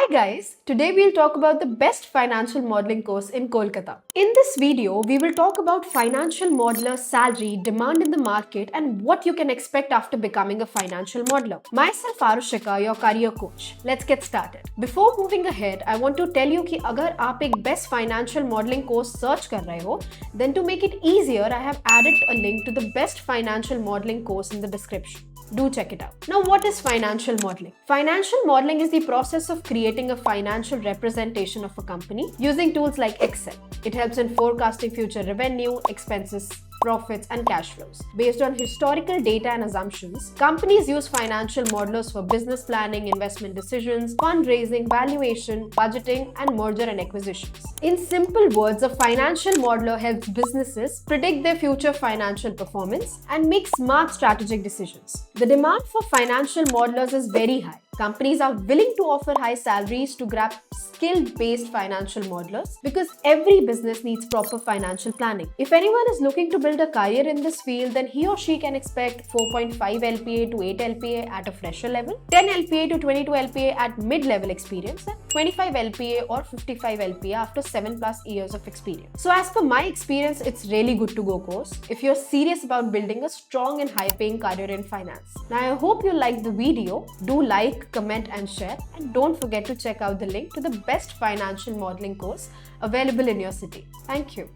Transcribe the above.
Hi guys, today we'll talk about the best financial modeling course in Kolkata. In this video, we will talk about financial modeler salary, demand in the market and what you can expect after becoming a financial modeler. Myself Arushika, your career coach. Let's get started. Before moving ahead, I want to tell you कि अगर आप एक best financial modeling course search कर रहे हो, then to make it easier, I have added a link to the best financial modeling course in the description. Do check it out. Now, what is financial modeling? Financial modeling is the process of creating a financial representation of a company using tools like Excel. It helps in forecasting future revenue, expenses, profits, and cash flows. Based on historical data and assumptions, companies use financial modelers for business planning, investment decisions, fundraising, valuation, budgeting, and merger and acquisitions. In simple words, a financial modeler helps businesses predict their future financial performance and make smart strategic decisions. The demand for financial modelers is very high. Companies are willing to offer high salaries to grab skill-based financial modelers because every business needs proper financial planning. If anyone is looking to build a career in this field, then he or she can expect 4.5 LPA to 8 LPA at a fresher level, 10 LPA to 22 LPA at mid-level experience, and 25 LPA or 55 LPA after 7+ years of experience. So as per my experience, it's really good to go course if you're serious about building a strong and high-paying career in finance. Now I hope you liked the video. Do like, comment and share, and don't forget to check out the link to the best financial modeling course available in your city. Thank you.